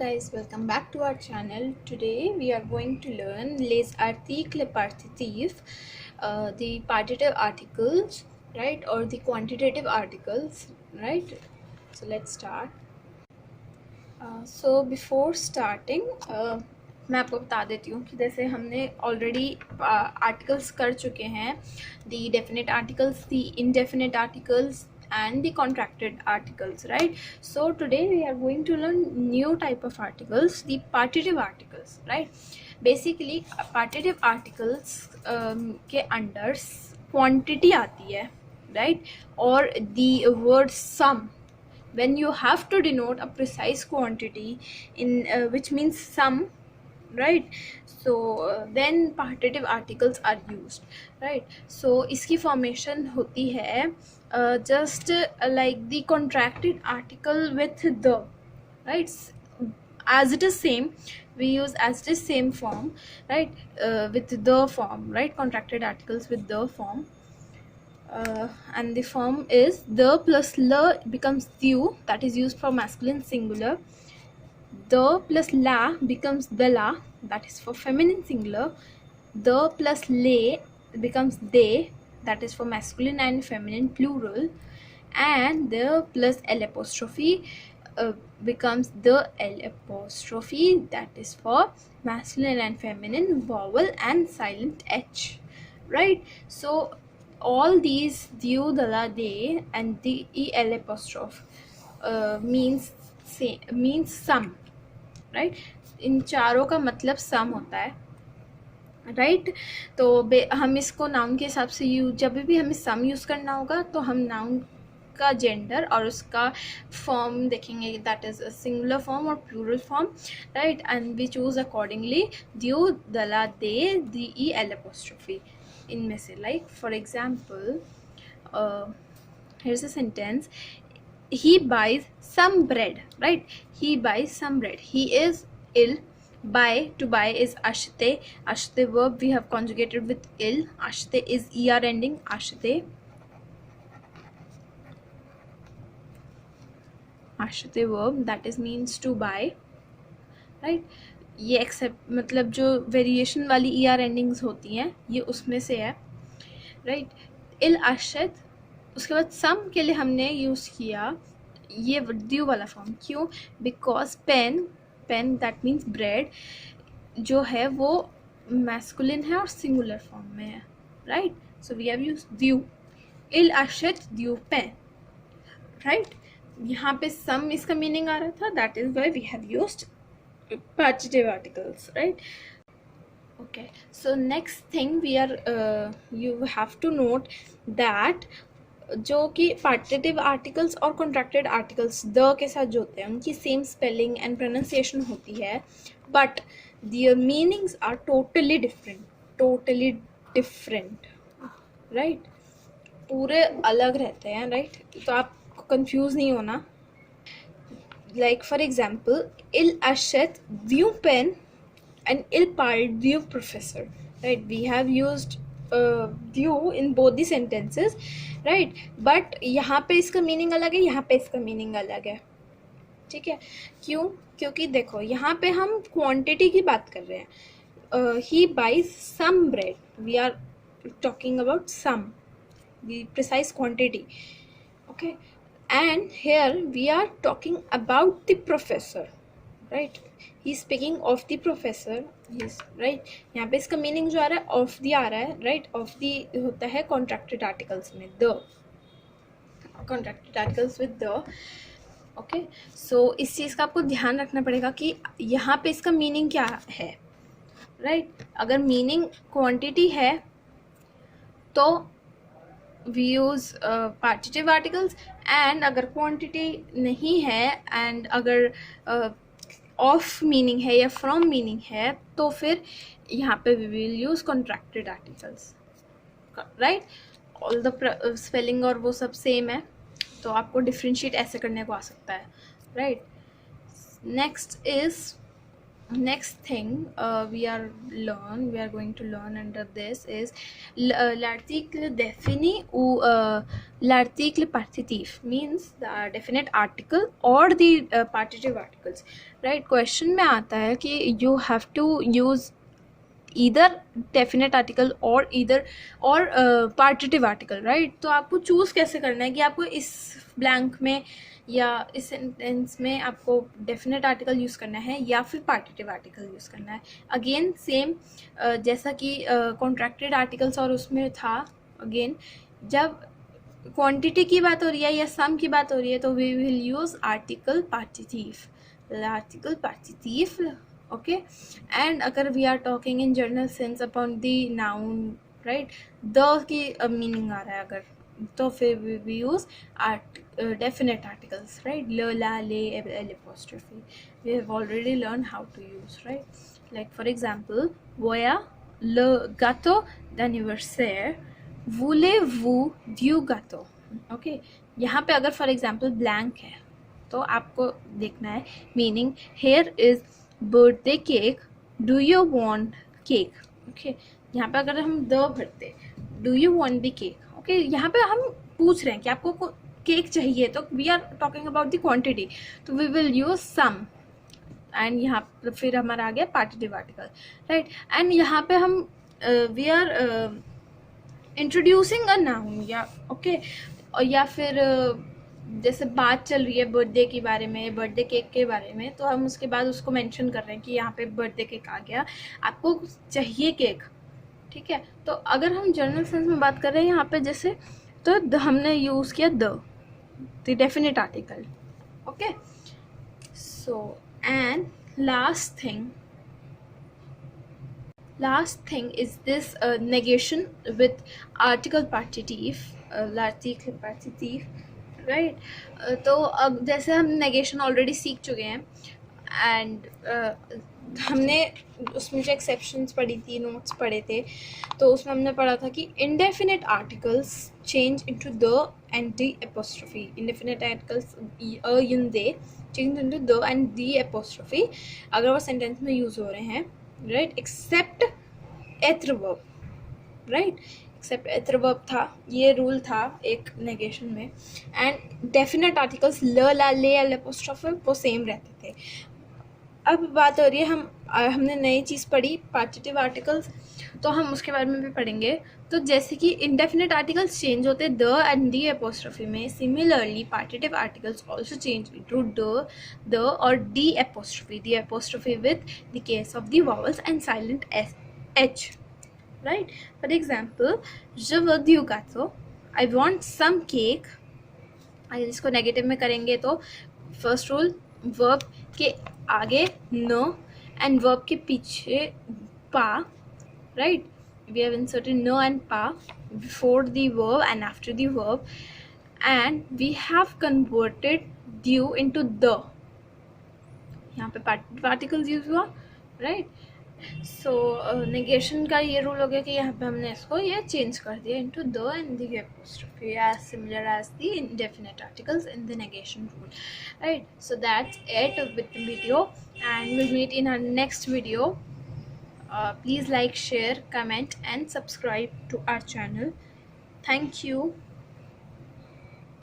guys, welcome back to our channel. Today we are going to learn les articles partitifs, the partitive articles, right, or the quantitative articles, right? So let's start. So before starting, मैं आपको बता देती हूँ कि जैसे हमने already articles कर चुके हैं, the definite articles, the indefinite articles and the contracted articles, right? So today we are going to learn new type of articles, the partitive articles, right? Basically partitive articles के under quantity आती है, right? और the word sum, when you have to denote a precise quantity in which means sum, right? So then partitive articles are used, right? So इसकी formation होती है just like the contracted article with the, right? As it is same, we use as it is same form, right? With the form, right? Contracted articles with the form. And the form is the plus la becomes you, that is used for masculine singular. The plus la becomes the la, that is for feminine singular. The plus le becomes they, that is for masculine and feminine plural. And the plus l apostrophe becomes the l apostrophe, that is for masculine and feminine vowel and silent h, right? So all these du, the la, they and the el apostrophe means sum, right? इन चारों का मतलब सम होता है, right? तो हम इसको noun के हिसाब से जब भी हमें सम यूज़ करना होगा तो हम नाउन का जेंडर और उसका फॉर्म देखेंगे, that is a singular form और plural form, right? And we choose accordingly ड्यू, दला, दे, दी, ई, एल एपोस्ट्रोफी इनमें से. Like for example, here's a sentence: he buys some bread, right? He buys some bread. He is ill. Buy, to buy is ashte. Ashte verb we have conjugated with ill. Ashte is er ending, ashte. Ashte verb, that is means to buy, right? ये accept मतलब जो variation वाली E R endings होती हैं ये उसमें से है, राइट? इल आशत. उसके बाद सम के लिए हमने यूज़ किया ये ड्यू वाला फॉर्म. क्यों? बिकॉज पेन दैट मीन्स ब्रेड जो है वो मैस्कुलिन है और सिंगुलर फॉर्म में है, right? So we have use ड्यू. इल आशत ड्यू पेन, राइट? यहाँ पे सम इसका मीनिंग आ रहा था, that is why we have used partitive articles, right? Okay, so next thing we are you have to note that जो कि partitive articles और contracted articles द के साथ जो होते हैं उनकी सेम स्पेलिंग एंड प्रोनाउंसिएशन होती है, but their meanings are totally different, right? पूरे अलग रहते हैं, right? तो आप कंफ्यूज नहीं होना. Like for example, il achet view pen and il part view professor, right? We have used view in both the sentences, right? But यहाँ पे इसका मीनिंग अलग है, यहाँ पे इसका मीनिंग अलग है, ठीक है? क्यों? क्योंकि देखो यहाँ पे हम क्वांटिटी की बात कर रहे हैं. he buys some bread, we are talking about sum, the precise quantity, okay? And here we are talking about the professor, right? He's speaking of the professor, he's right. यहाँ पे इसका मीनिंग जो आ रहा है ऑफ दी आ रहा है, right? Of दी होता है कॉन्ट्रैक्टेड आर्टिकल्स में, द कॉन्ट्रैक्टेड आर्टिकल्स विद द. ओके, सो इस चीज़ का आपको ध्यान रखना पड़ेगा कि यहाँ पे इसका मीनिंग क्या है, राइट? अगर मीनिंग क्वांटिटी है तो we use partitive articles, and अगर quantity नहीं है and अगर of meaning है या from meaning है तो फिर यहाँ पे we will use contracted articles, right? all the spelling और वो सब same है, तो आपको differentiate ऐसे करने को आ सकता है, right? Next is next thing we are going to learn under this is l'article défini ou l'article partitif, means the definite article or the partitive articles, right? Question में आता है कि you have to use either definite article or either or partitive article, right? तो आपको choose कैसे करना है कि आपको इस ब्लैंक में या इस सेंटेंस में आपको डेफिनेट आर्टिकल यूज़ करना है या फिर पार्टिटिव आर्टिकल यूज़ करना है. अगेन सेम जैसा कि कॉन्ट्रैक्टेड आर्टिकल्स और उसमें था, अगेन जब क्वांटिटी की बात हो रही है या सम की बात हो रही है तो we will use article partitive, okay. And अगर we are talking in general sense upon the noun, right, the की meaning आ रहा है अगर, तो फिर we use definite articles, right? Le, la, le, apostrophe. We have already learned how to use, right? Like for example, voya le gâteau d'anniversaire, voulez-vous du gâteau, okay. यहाँ पे अगर for example blank है तो आपको देखना है meaning. here is birthday cake, do you want cake, okay. यहाँ पे अगर हम द भरते do you want the cake, okay, यहाँ पे हम पूछ रहे हैं कि आपको केक चाहिए, तो we are talking about the quantity, तो we will use some. And यहाँ पे फिर हमारा आ गया पार्टिटिव आर्टिकल, राइट. एंड यहाँ पे हम we are introducing a noun या ओके, या फिर जैसे बात चल रही है बर्थडे के बारे में, बर्थडे केक के बारे में, तो हम उसके बाद उसको मेंशन कर रहे हैं कि यहाँ पे बर्थडे केक आ गया, आपको चाहिए केक, ठीक है. तो अगर हम जनरल सेंस में बात कर रहे हैं यहाँ पे जैसे, तो हमने यूज़ किया the definite article, okay. So and last thing is this negation with article partitive, l'article partitif, right. तो अब जैसे हम नेगेशन ऑलरेडी सीख चुके हैं एंड हमने उसमें जो एक्सेप्शंस पढ़ी थी, नोट्स पढ़े थे, तो उसमें हमने पढ़ा था कि इंडेफिनिट आर्टिकल्स चेंज इनटू द and the apostrophe. Indefinite articles they change into द एंड द एपोस्ट्रोफी अगर वो सेंटेंस में यूज़ हो रहे हैं, राइट, एक्सेप्ट एत्र वर्ब, राइट. एक्सेप्ट एत्र वर्ब था, ये रूल था एक नेगेशन में. एंड डेफिनेट आर्टिकल्स ल, ला, ले, एल एपोस्ट्रोफी वो सेम रहते थे. अब बात हो रही है हमने नई चीज़ पढ़ी पार्टिटिव आर्टिकल्स, तो हम उसके बारे में भी पढ़ेंगे. तो जैसे कि इंडेफिनेट आर्टिकल्स चेंज होते द एंड दी एपोस्ट्रोफी में, similarly partitive articles also change to द और D apostrophe with the case of the vowels and silent H, right. For example, je veux du gâteau, I want some cake. अगर इसको negative में करेंगे तो first rule, verb के आगे न एंड वर्ब के पीछे पा, राइट. वी हैव इंसर्टेड न एंड पा before the verb and after the verb, and we have converted ड्यू इनटू द. यहाँ पे पार्टिकल्स यूज हुआ, राइट. सो नेगेशन का ये रूल हो गया कि यहाँ पे हमने इसको ये चेंज कर दिया इनटू द and the apostrophe as similar as the indefinite articles in the negation rule, right. So that's it with the video and we'll meet in our next video. Please like, share, comment and subscribe to our channel. Thank you.